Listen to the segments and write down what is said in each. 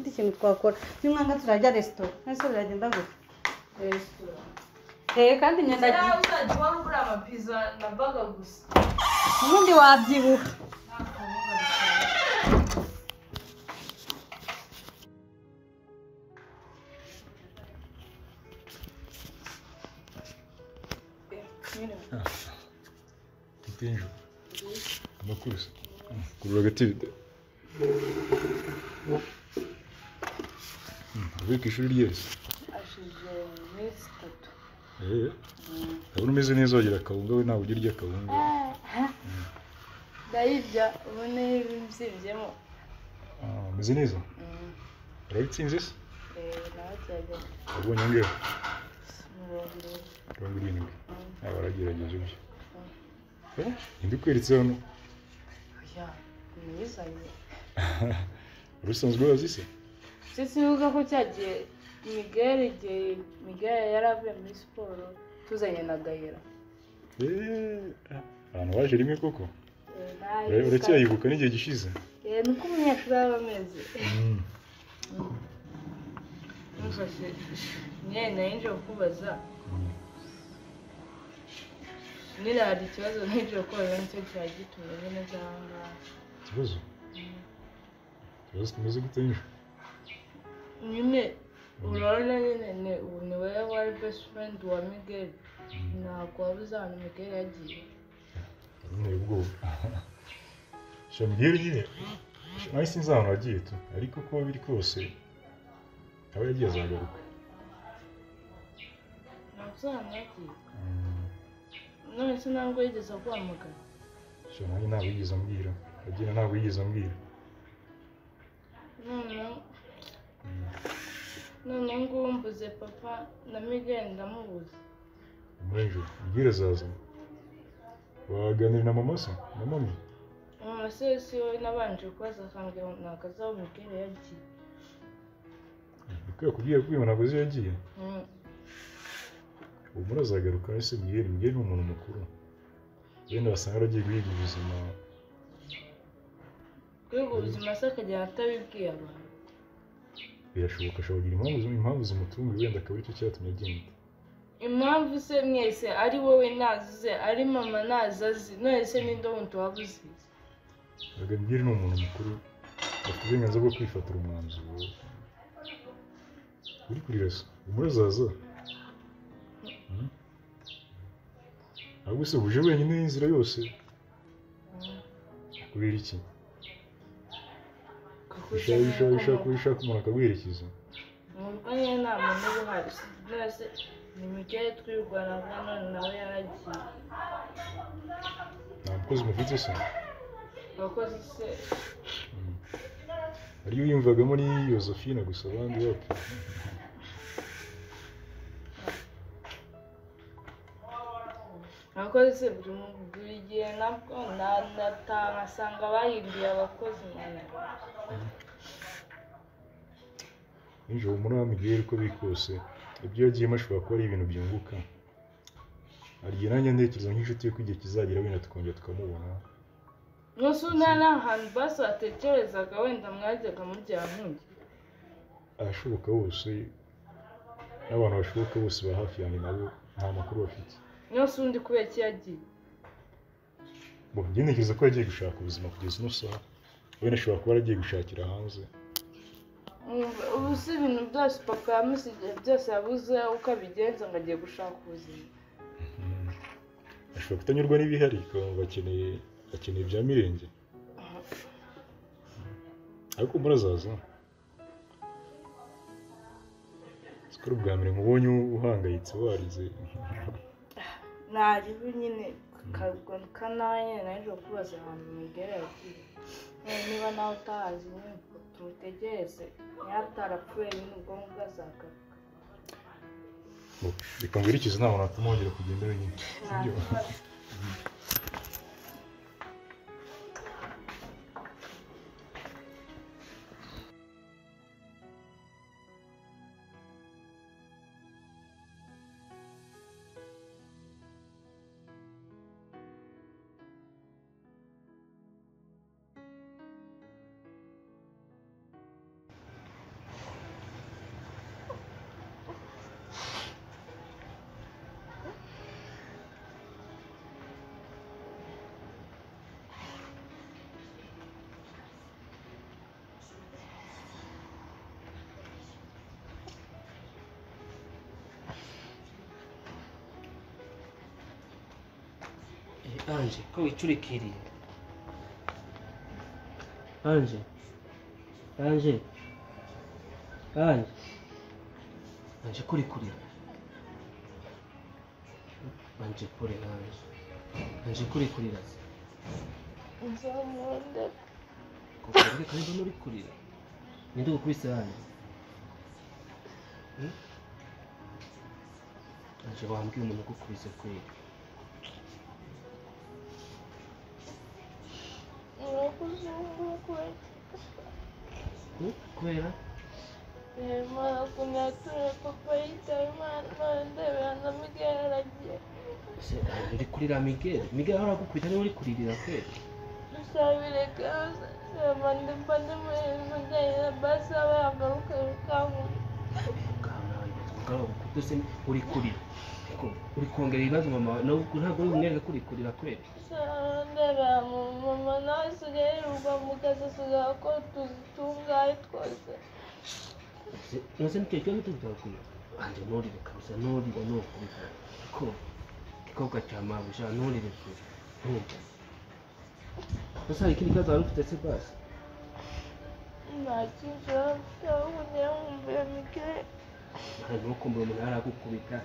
ikindi kintu twakora nimwanga turajya restaurant ese biragenda gute restaurant kandi nyenda uzajya ubona ugura amapizza na burger gusa ubundi wabyibuha Entendi. Uma coisa. Curatividade. Vê que ishuri ryese. ashize iminsi 3 Urabona umeze neza wagira akawunga we nawe urya akawunga. ndayirya ubone ibimbyimbyemo Umeze neza? Urabitsinze se? nabacyajya Wabonye angahe? 70. Baragerageje ibyo. Indi kweritse hano. Oya, nizanye. Urusanzwe wazi se? Sisibuka ko cyagiye Miguel yaravuye muri siporo tuzanye na Gahera. Abantu baje rimwe koko? Uracyayibuka n'igihe gishize? Nuko umunyeshuri aba ameze. Nufashe nyine nje kukubaza. Nira hari ikibazo nje kukubaza nicyo cyagitumye neza aha. Ikibazo? Ikibazo kimeze gute nje? Nyine urabona nyine ni wowe wari best friend wa Miguel. Ntabwo wabuze ahantu Miguel yagiye. Ni ubwoba. Miguel nyine nawe sinzi ahantu wagiye tu ariko uko biri kose aba yagiye azagaruka. Ntabwo ahantu yagiye. None se ntabwo yigeze guhamagara. Nanjye ntabwo yigeze ambwira. Agira ntabwo yigeze ambwira. None ngumbuze papa na Miguel ndamubuze. Umwenjo, Miguel azaza. Waganira na mama se? Na mami? Mama se we nabanje kubaza akambwira nakaza aho Miguel yagiye. Ukwiye kubwira ko ntabwo azi yagiye? Ubu murazagaruka ese Miguel ni umuntu mukuru. Bene basanga aragiye guhiga ubuzima. Kwiga ubuzima se akagenda atabibwiye abantu. Birashoboka ashobora kugira impamvu zimutunga wenda akaba aricyo cyatumye agenda. Impamvu se mwese ari wowe nazize ari mama nazazi none se ninde wundi wabuze? Miguel ni umuntu mukuru afite uburenganzira bwo kwifatira umwanzuro. Uri kurira se? Umurazaza? Ahubwo se uje wenyine inzira yose? Kubera iki? Ushaka umuntu akaguherekeza? Nubwo nyine nta muntu uba uhari nose ni Miguel twirwana none nawe yaragiye. Nta mukozi mufite se? Abakozi se ariyo yiyumvagamo ni Josephine gusa abandi bapfa. abakozi se buri gihe nabwo nkasanga bahinduye abakozi nyine. Nijoro muri Miguel uko biri kose ibyo yagiyemo ashobora kuba ari ibintu byunguka. Hari nanjye ntekereza nk'inshuti yo igihe kizagera wenda tukongera tukamubona. Nusu nta hantu basi watekerezaga wenda mwajyaga murya nkundi. Arashoboka bose n'abantu bashoboka bose ba hafi yanjye nabo nta makuru bafite. Nusu undi kubera iki yagiye? Njye ntekereza ko yagiye gushaka ubuzima kugeza ino saha. Wenda ashobora kuba yaragiye gushakira hanze. Ubu si ibintu byose papa yamusigiye byose yabuze uko abigenza ngo agiye gushaka ubuzima. Ashobora kutanyurwa n'ibihari akumva akeneye ibya mirenge. Ariko murazaza. Sikoro bwa mbere mubonye uhangayitse warize. Nariwe nyine kanawe nyine naje kubaza ahantu Miguel yagiye. Niba nawe utahazi nyine tumutegereze nyatarapfuye nyine ubwonko bwazagaruka. Reka ngwirikize nta muntu atumwongera kugenda wenyine. Sibyo? Anje ko wicurikiriye Anje Anje Anje Anje kuri Anje kuri Anje kuri nzamunda kuko reka kandi muri kurira ninde gukubise hano Anje wambwiye umuntu gukubise kweli kubera Mara kunyatura papa yitaye Imana ndebera na Miguel aragiye se uri kurira Miguel ahora gukubita niwe uri kuririra kweli dusabireke mande mbande mujyanye basi aba yagaruka bikankunda dose uri kurira uri kongera ibibazo mama ntabwo uri umwereka ko uri kurira kweli ndebera mama nawe asigaye yirirwa mu kazi asigaye ko tuzitungaye twose nose nicyo kibazo tuzakwiye anje nturire kabisa nturire nukubita ko igikobwa cya mabuja nturire kure nturire nose hari ikindi kibazo wari ufite se basi nta kinshira cyangwa nkumbuye Miguel ntukumbure umuntu aragukubita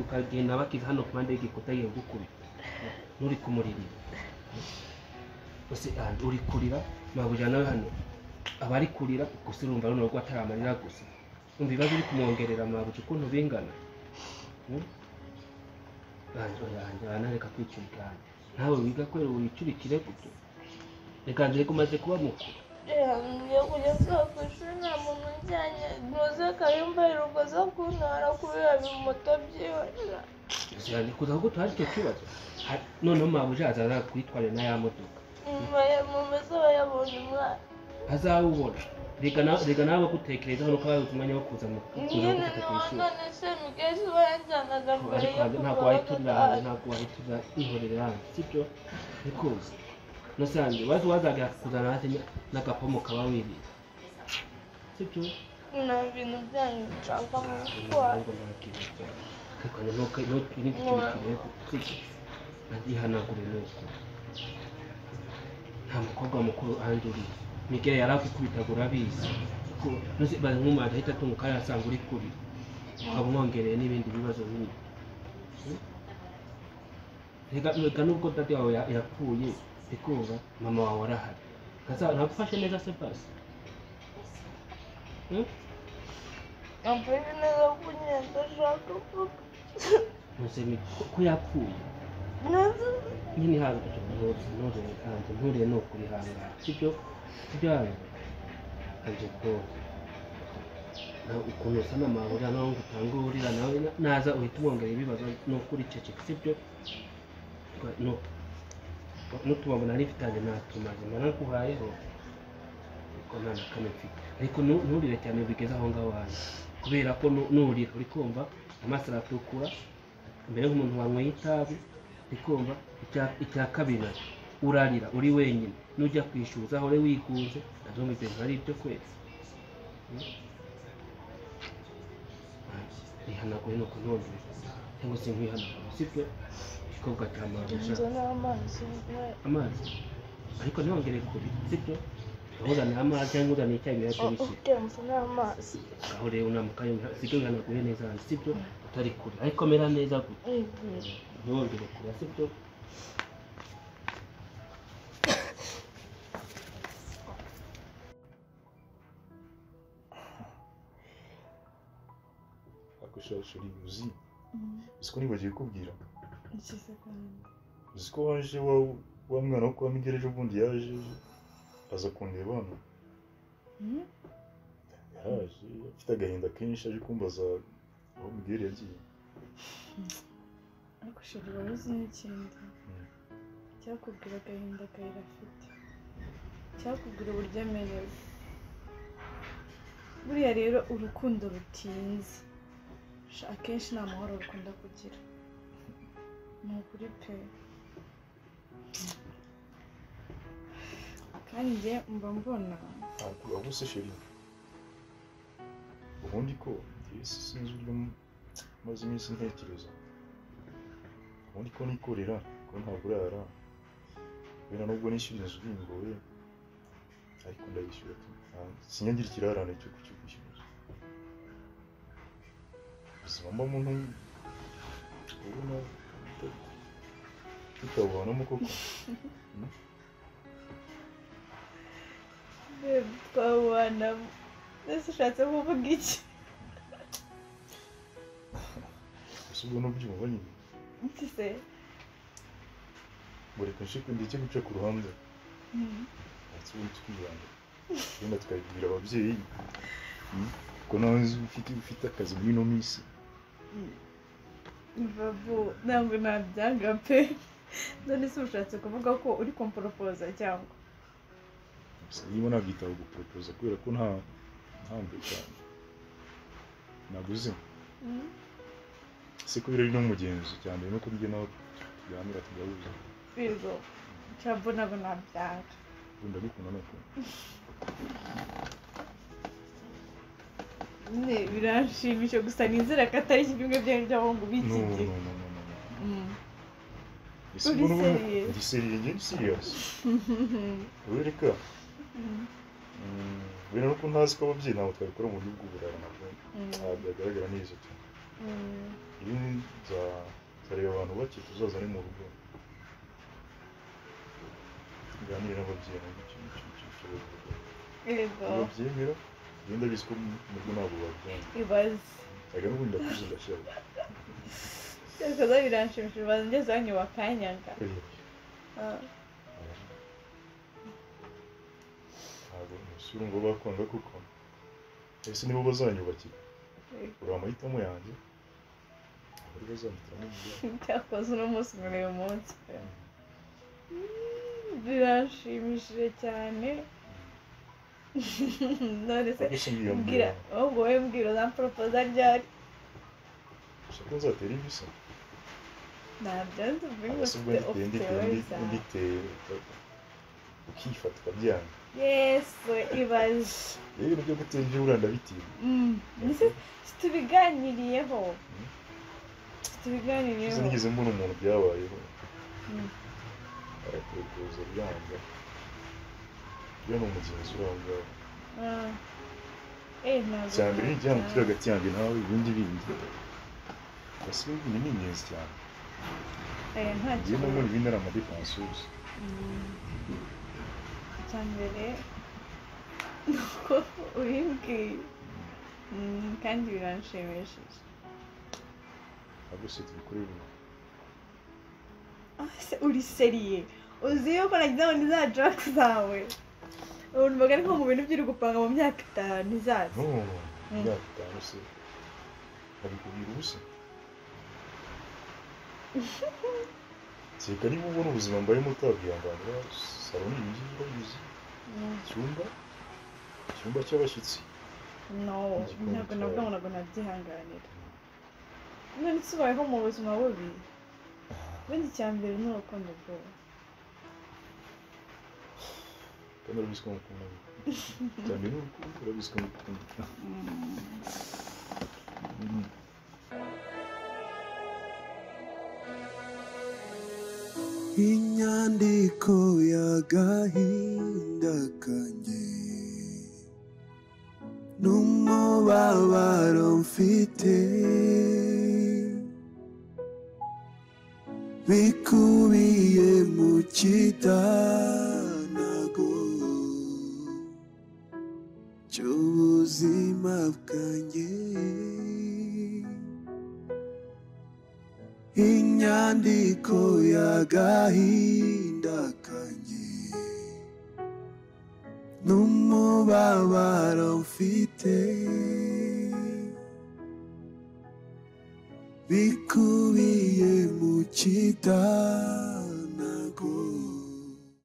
ukagenda bakiza hano ku mpande y'igikuta agiye gukubita nturi kumuririra ese uri kurira mabuja nawe hano aba ari kurira gusa urumva runo rwo atari amarira gusa umva ibibazo uri kumwongerera mabuja ukuntu bingana reka kwicurika nawe wiga kwera wicurikire gutyo reka nje umaze kuba mukuru ngiye kujya nsaba ku ishuri nta muntu njyanye ntuze kayumba yirirwa aza kuntwara kubera ibimoto byihorera cyane kuza ko tuhari icyo kibazo noneho mabuja azaza kwitwarira na ya modoka mumeze bayabonye umwana azawubona rega nawe bagutekereza hano ko babuze umwanya wo kuza mu nyine none se Miguel we yanjyanaga mbere yo ntabwo wahiturira ihorere hanze sibyo nikuzi nasanze wazaga kuzana hasi n'agapomo kaba wirira sibyo nta bintu byanyu nshaka mu gutwara ihanagure nuko nta mukobwa mukuru ahandi uri Miguel yarakukubitagura abizi bari nk'umuntu ahita atunguka yasanga uri kuri ukaba umwongereye n'ibindi bibazo nk'ibi reka nubwo dadi wawe yapfuye ndikumva mama wawe arahari ntagufashe neza se basi amfashe neza kuko nyine ndashaka kuvuga ko yapfuye nyine ihangane nturiye ni ukurihangana sibyo hano anje rwose ukuntu usa n'amahurira nawe ngo utange uhurira nawe naza uhita umwongera ibibazo ni ukuri ceceka sibyo n'utubambona n'ifitanye natumaze mba naguhayeho ariko nta na kamwe mfite ariko nturire cyane bigeze aho ngaho hantu kubera ko nurira uri kumva amaso aratukura mbere nk'umuntu wanyweye itabi uri kumva icya kabiri urarira uri wenyine nujya kwishyuza ahore wigunze nazumva ibyo bintu ari ibyo kwezi ihanaguye nuko ntongere cyangwa se nkwihanagura sibyo igikobwa cya mabuja amazi ariko ntongere kure sibyo uzaniye amazi cyangwa uzaniye icyayi biba bishyira aho rero unamuka sibyo wihanaguye neza hanze sibyo utari kure ariko mera neza gutya ntongere kure sibyo shari uzi ko nibagiye kubwira Nshyize kandi uzi ko waje wa mwana wo kwa Miguel ejo bundi yaje aza kundeba hano yaje afite agahinda kenshi aje kumbaza aho Miguel yagiye ariko shari wari uzi n'ikindi cyakubwira agahinda kayira afite cyakubwira uburyo amerewe buriya rero urukundo rutinze akenshi nta mahoro rukunda kugira ni ukuri pe kandi njye mba mbona ahubwo se sheri ubundi ko sinzi uburyo maze iminsi ntekereza ubundi ko nikorera ko ntabwo urara wenda nubwo nishyura inzu bingoye ariko ndayishyura sinyagira ikirarane cyo kwishyura ubuzima mbamo ubona tutabubonamo koko twabubonamo mbese ushatse kuvuga iki gusa ubwo nubyumva nyine iki se ngo reka nshike ndeke guca ku ruhande ndetse ubundi twibanda wenda tukabibwira ababyeyi ko nawe ufite akazi muri ino minsi babu ntabwo nabyanga pe none se ushatse kuvuga ko uri kumporopoza cyangwa niba nabyitaho guporopoza kubera ko nta mbeka naguze se kubera ari n'umugenzi cyane nuko njye nawe tuganira tugahuza Virgo cyabo ntabwo nabyanga ndagukunda nuko biranshimisha gusa nizera ko atari bimwe by'abahungu b'iki gihe ndi serious ureka bino nuko ntazi ko ababyeyi ntabwo twabikora mu buryo bw'uburara nabwo byagaragara neza cyane ibi nzareba abantu bake tuzazane mu rugo tuganire n'ababyeyi nabo ikintu babyemera genda bizi ko mu rugo ntabwo babyanga ibaze aga n'ubundi ndakuze ndashyira cyakaza biranshimisha ubanza ngeze hano wakanyanga ntabwo umusore ngo bakwanga kuko ese nibo bazanyubakira uri amahitamo yanjye bari bazamutiramo umugore cyakoze uno munsi muri uyu munsi pe birashimishije cyane none se mbwira ahubwo wowe mbwira uzamporopoza ryari ushaka nzatera ibisa ntabyo nzi nditeye ukifata ukabyanga yesu ibaze rero ibintu byo gutera ibyo buranda ndabitinya tubiganiriyeho nigeze mbona umuntu byabayeho araporopoza byanga iyo ni umugenzi uri aho ngaho cya mbere ni igihano kiri hagati yanjye nawe ibindi bindi gusa ibindi ni ingenzi cyane iyo no muri bindi ari amadepanse yose icya mbere ni uko ubimbwiye kandi biranshimishije ntabwo se tubikorera uri seriye uzi yuko nagize ngo ni za joke zawe ubu mbaga ari nko mu bintu by'uri gupanga mu myaka 5 izaza imyaka 5 se abikubwira ubusa cyeka niba ubona ubuzima mbayemo utabwihanganira salo ni iyi ngiyi urabizi icyumba cy'abashyitsi ntabwo nabwo nabyihanganira none se ubayeho mu buzima bubi ubundi icya mbere ni urukundo bwawe kandi urabizi ko mukunda cyane n'urukundo urabizi ko mukunda inyandiko y'agahinda kanjye n'umubabaro mfite bikubiye mu kitanago cy'ubuzima bwanjye inyandiko y'agahinda kanjye n'umubabaro mfite bikubiye mu kitanago